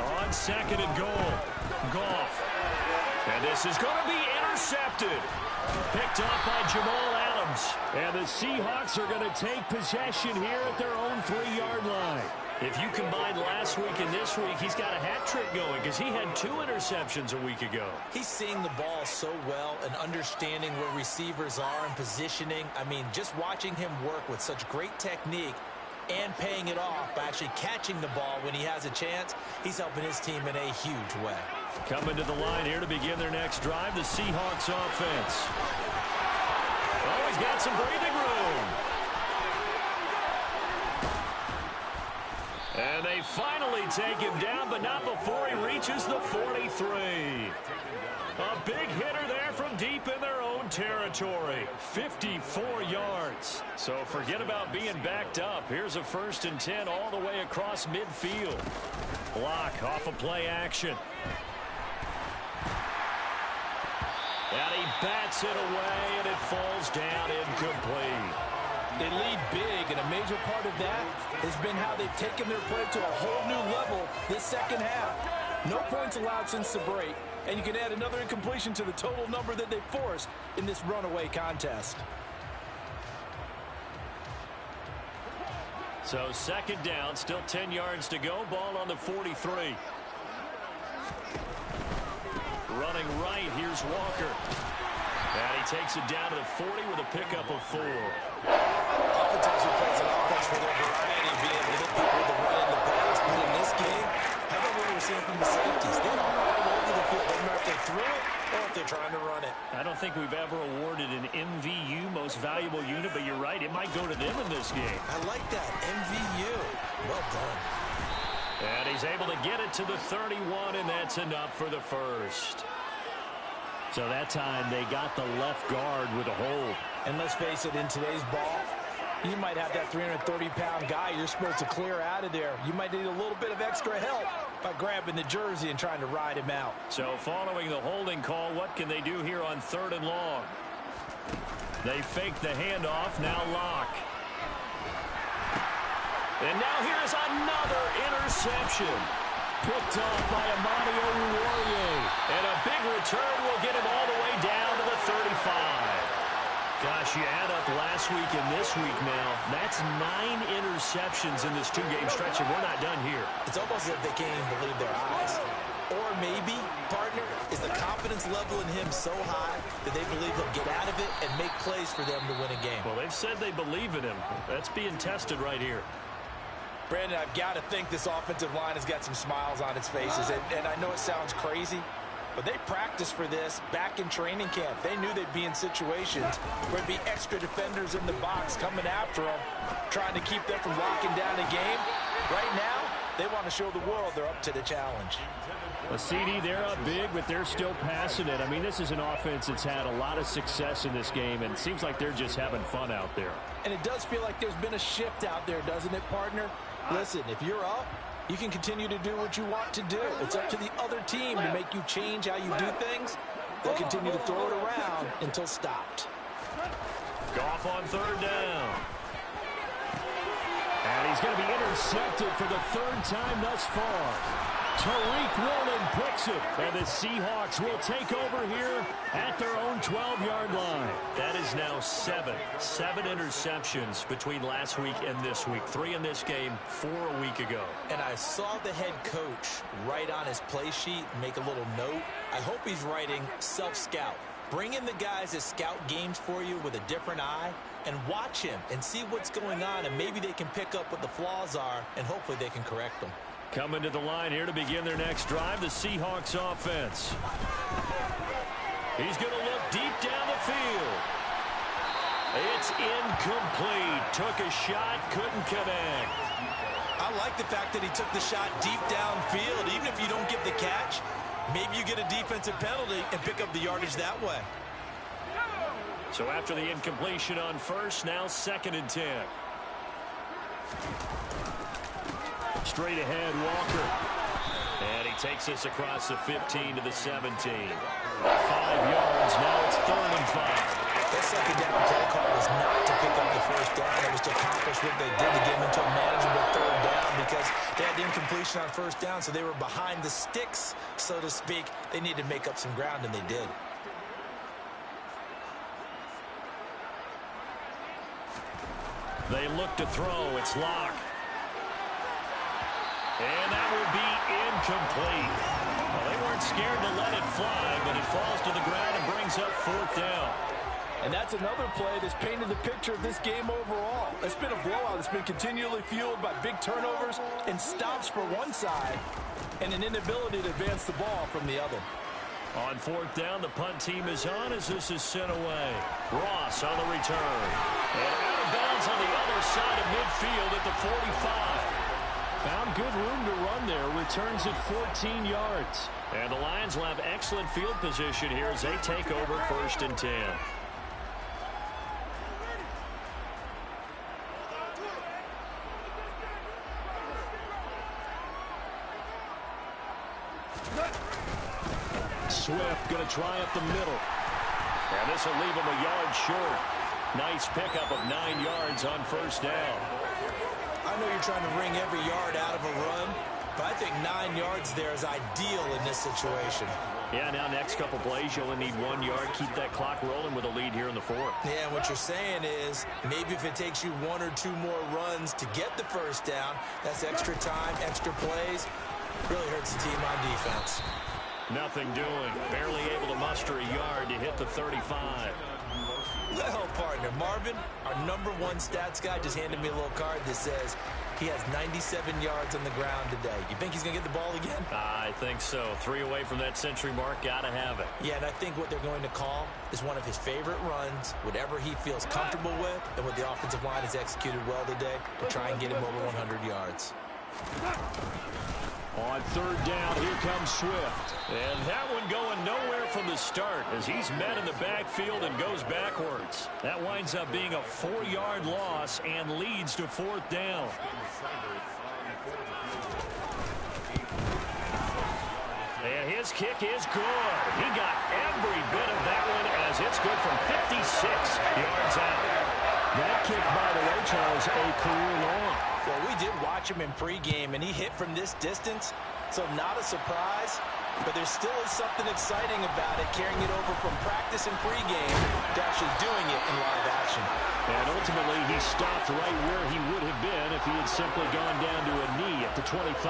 On second and goal, Goff. And this is going to be intercepted. Picked up by Jamal Adams. And the Seahawks are going to take possession here at their own 3-yard line. If you combine last week and this week, he's got a hat trick going because he had 2 interceptions a week ago. He's seeing the ball so well and understanding where receivers are and positioning. I mean, just watching him work with such great technique and paying it off by actually catching the ball when he has a chance, he's helping his team in a huge way. Coming to the line here to begin their next drive, the Seahawks offense. Oh, he's got some breathing room. And they finally take him down, but not before he reaches the 43. A big hitter there from deep in their own territory. 54 yards. So forget about being backed up. Here's a 1st and 10 all the way across midfield. Block off of play action. And he bats it away, and it falls down incomplete. They lead big, and a major part of that has been how they've taken their play to a whole new level this second half. No points allowed since the break, and you can add another incompletion to the total number that they forced in this runaway contest. So second down, still 10 yards to go. Ball on the 43. Running right, here's Walker. And he takes it down to the 40 with a pickup of 4. Oftentimes we play an offense for their variety, being able to hit people with the run and the pass. But in this game, how about what we're seeing from the safeties? They are all over the field. Doesn't matter if they threw it or if they're trying to run it. I don't think we've ever awarded an MVU, most valuable unit, but you're right, it might go to them in this game. I like that, MVU. Well done. And he's able to get it to the 31, and that's enough for the first. So that time they got the left guard with a hold. And let's face it, in today's ball, you might have that 330-pound guy you're supposed to clear out of there. You might need a little bit of extra help by grabbing the jersey and trying to ride him out. So following the holding call, what can they do here on 3rd and long? They fake the handoff, now Locke. And now here's another interception. Picked off by Amadio Uwariye. And a big return will get him all the way down to the 35. Gosh, you add up last week and this week now. That's 9 interceptions in this 2-game stretch, and we're not done here. It's almost as if they can't even believe their eyes. Or maybe, partner, is the confidence level in him so high that they believe he'll get out of it and make plays for them to win a game. Well, they've said they believe in him. That's being tested right here. Brandon, I've got to think this offensive line has got some smiles on its faces. And I know it sounds crazy, but they practiced for this back in training camp. They knew they'd be in situations where there'd be extra defenders in the box coming after them, trying to keep them from locking down the game. Right now, they want to show the world they're up to the challenge. A CD, they're up big, but they're still passing it. I mean, this is an offense that's had a lot of success in this game, and it seems like they're just having fun out there. And it does feel like there's been a shift out there, doesn't it, partner? Listen, if you're up, you can continue to do what you want to do. It's up to the other team to make you change how you do things. They'll continue to throw it around until stopped. Goff on 3rd down. And he's going to be intercepted for the third time thus far. Tariq Woolen picks it, and the Seahawks will take over here at their own 12-yard line. That is now seven interceptions between last week and this week. 3 in this game, 4 a week ago. And I saw the head coach write on his play sheet, make a little note. I hope he's writing self-scout. Bring in the guys that scout games for you with a different eye and watch him and see what's going on, and maybe they can pick up what the flaws are, and hopefully they can correct them. Coming to the line here to begin their next drive, the Seahawks offense. He's going to look deep down the field. It's incomplete. Took a shot, couldn't connect. I like the fact that he took the shot deep downfield. Even if you don't get the catch, maybe you get a defensive penalty and pick up the yardage that way. So after the incompletion on first, now 2nd and 10. Straight ahead, Walker. And he takes this across the 15 to the 17. 5 yards, now it's 3rd and 5. That second down play call was not to pick up the first down. It was to accomplish what they did to get them into a manageable 3rd down because they had the incompletion on first down, so they were behind the sticks, so to speak. They needed to make up some ground, and they did. They look to throw. It's Locke. And that will be incomplete. Well, they weren't scared to let it fly, but it falls to the ground and brings up 4th down. And that's another play that's painted the picture of this game overall. It's been a blowout. It's been continually fueled by big turnovers and stops for one side and an inability to advance the ball from the other. On 4th down, the punt team is on as this is sent away. Ross on the return. And out of bounds on the other side of midfield at the 45. Found good room to run there. Returns at 14 yards. And the Lions will have excellent field position here as they take over 1st and 10. Swift going to try up the middle. And this will leave him a yard short. Nice pickup of 9 yards on 1st down. I know you're trying to wring every yard out of a run, but I think 9 yards there is ideal in this situation. Yeah, now next couple plays, you'll only need 1 yard. Keep that clock rolling with a lead here in the 4th. Yeah, what you're saying is maybe if it takes you 1 or 2 more runs to get the 1st down, that's extra time, extra plays. Really hurts the team on defense. Nothing doing. Barely able to muster a yard to hit the 35. Well, partner, Marvin, our #1 stats guy, just handed me a little card that says he has 97 yards on the ground today. You think he's going to get the ball again? I think so. 3 away from that century mark. Got to have it. Yeah, and I think what they're going to call is one of his favorite runs, whatever he feels comfortable with, and what the offensive line has executed well today to try and get him over 100 yards. On 3rd down, here comes Swift. And that one going nowhere from the start as he's met in the backfield and goes backwards. That winds up being a 4-yard loss and leads to 4th down. And his kick is good. He got every bit of that one as it's good from 56 yards out. That kick, by the way, Charles, a career long. Well, we did watch him in pregame, and he hit from this distance, so not a surprise. But there still is something exciting about it, carrying it over from practice and pregame to actually doing it in live action. And ultimately, he stopped right where he would have been if he had simply gone down to a knee at the 25.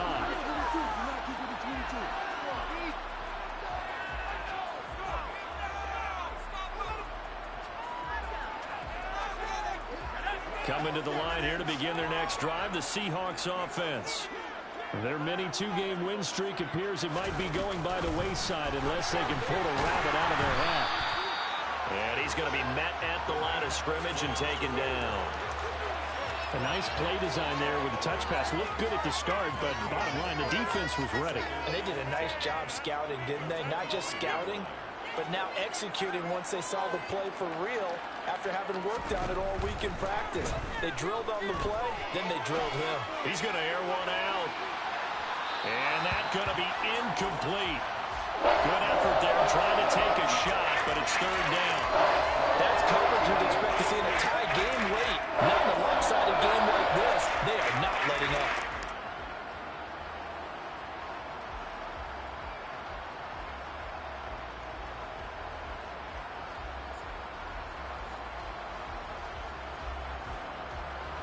Coming to the line here to begin their next drive, the Seahawks offense. Their mini 2-game win streak appears it might be going by the wayside unless they can pull a rabbit out of their hat. And he's going to be met at the line of scrimmage and taken down. A nice play design there with the touch pass. Looked good at the start, but bottom line, the defense was ready. And they did a nice job scouting, didn't they? Not just scouting, but now executing once they saw the play for real after having worked on it all week in practice. They drilled on the play, then they drilled him. He's going to air one out. And that's going to be incomplete. Good effort there trying to take a shot, but it's 3rd down. That's coverage you'd expect to see in a tie game late. Not in a lopsided game like this. They are not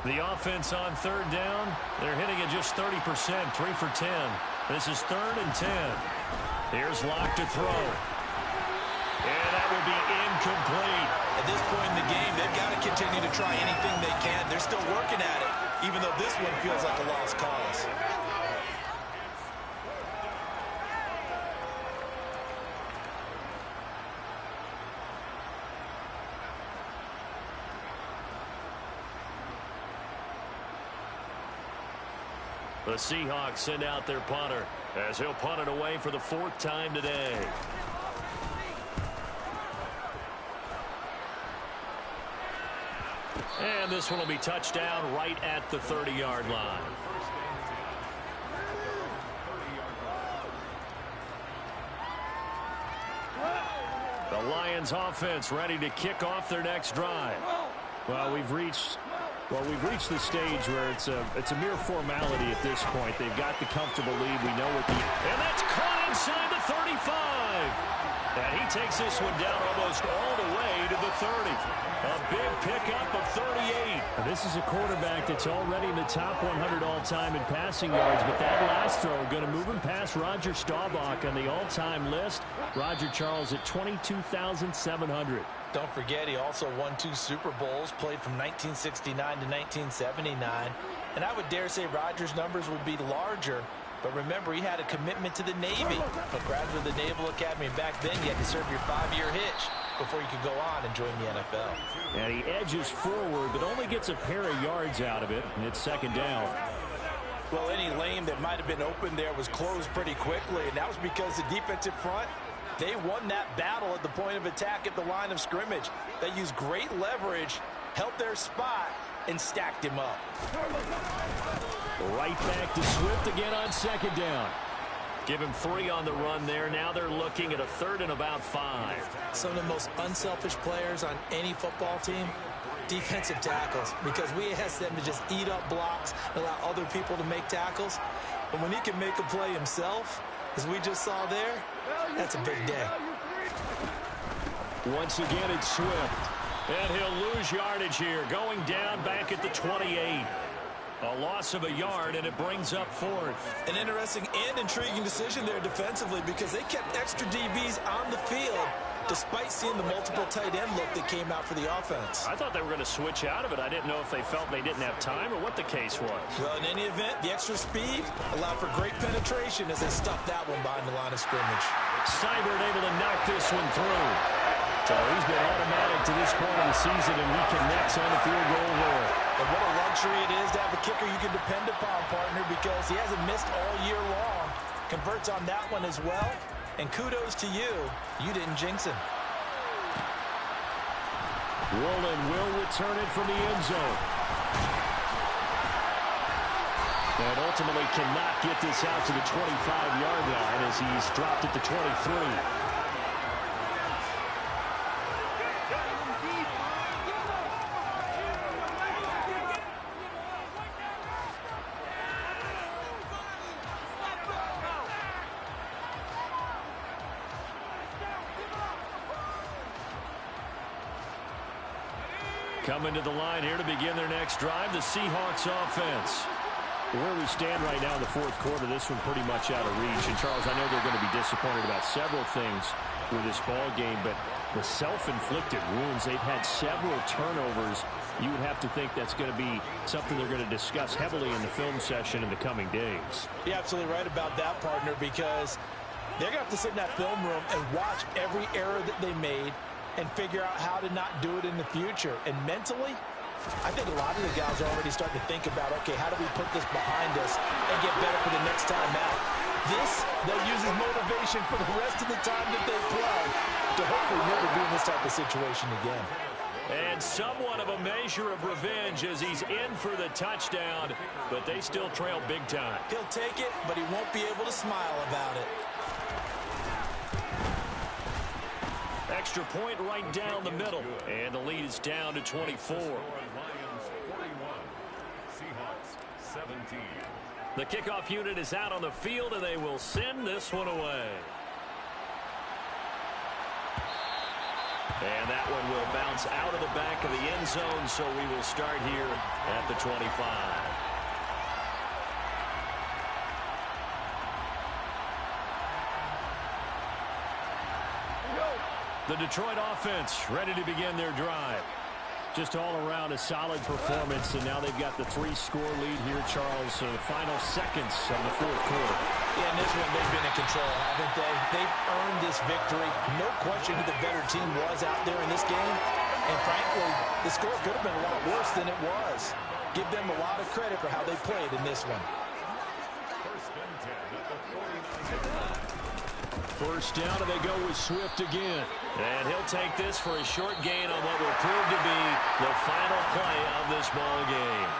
The offense on third down, they're hitting it just 30%, 3 for 10. This is 3rd and 10. Here's Locke to throw. And that will be incomplete. At this point in the game, they've got to continue to try anything they can. They're still working at it, even though this one feels like a lost cause. The Seahawks send out their punter as he'll punt it away for the 4th time today. And this one will be touchdown right at the 30-yard line. The Lions offense ready to kick off their next drive. Well, we've reached the stage where it's a mere formality at this point. They've got the comfortable lead. We know what and that's caught inside the 35. And he takes this one down almost all the way to the 30. A big pickup of 38. This is a quarterback that's already in the top 100 all-time in passing yards, but that last throw going to move him past Roger Staubach on the all-time list. Roger Charles at 22,700. Don't forget, he also won 2 Super Bowls, played from 1969 to 1979. And I would dare say Rodgers' numbers would be larger. But remember, he had a commitment to the Navy. A graduate of the Naval Academy. And back then, you had to serve your 5-year hitch before you could go on and join the NFL. And he edges forward, but only gets a pair of yards out of it. And it's 2nd down. Well, any lane that might have been open there was closed pretty quickly. And that was because the defensive front, they won that battle at the point of attack at the line of scrimmage. They used great leverage, held their spot, and stacked him up. Right back to Swift again on 2nd down. Give him 3 on the run there. Now they're looking at a 3rd and about 5. Some of the most unselfish players on any football team, defensive tackles, because we ask them to just eat up blocks, allow other people to make tackles. But when he can make a play himself, as we just saw there, that's a big day. Once again, it's Swift. And he'll lose yardage here, going down back at the 28. A loss of a yard, and it brings up 4th. An interesting and intriguing decision there defensively, because they kept extra DBs on the field despite seeing the multiple tight end look that came out for the offense. I thought they were going to switch out of it. I didn't know if they felt they didn't have time or what the case was. Well, in any event, the extra speed allowed for great penetration as they stuffed that one behind the line of scrimmage. Seibert able to knock this one through. So he's been automatic to this point of the season, and he connects on the field goal there. And what a luxury it is to have a kicker you can depend upon, partner, because he hasn't missed all year long. Converts on that one as well. And kudos to you. You didn't jinx him. Woolen will return it from the end zone. And ultimately cannot get this out to the 25-yard line as he's dropped at the 23. Coming to the line here to begin their next drive, the Seahawks offense. Where we stand right now in the 4th quarter, this one pretty much out of reach. And, Charles, I know they're going to be disappointed about several things with this ball game, but the self-inflicted wounds, they've had several turnovers. You would have to think that's going to be something they're going to discuss heavily in the film session in the coming days. You're absolutely right about that, partner, because they're going to have to sit in that film room and watch every error that they made and figure out how to not do it in the future. And mentally, I think a lot of the guys are already starting to think about, okay, how do we put this behind us and get better for the next time out? This, they'll use as motivation for the rest of the time that they play to hopefully never be in this type of situation again. And somewhat of a measure of revenge as he's in for the touchdown, but they still trail big time. He'll take it, but he won't be able to smile about it. Extra point right down the middle. And the lead is down to 24. Lions 41, Seahawks 17. The kickoff unit is out on the field, and they will send this one away. And that one will bounce out of the back of the end zone, so we will start here at the 25. The Detroit offense ready to begin their drive. Just all around a solid performance, and now they've got the 3-score lead here, Charles. So the final seconds of the fourth quarter. Yeah, in this one, they've been in control, haven't they? They've earned this victory. No question who the better team was out there in this game. And frankly, the score could have been a lot worse than it was. Give them a lot of credit for how they played in this one. First and 10 at the 49. First down, and they go with Swift again. And he'll take this for a short gain on what will prove to be the final play of this ball game.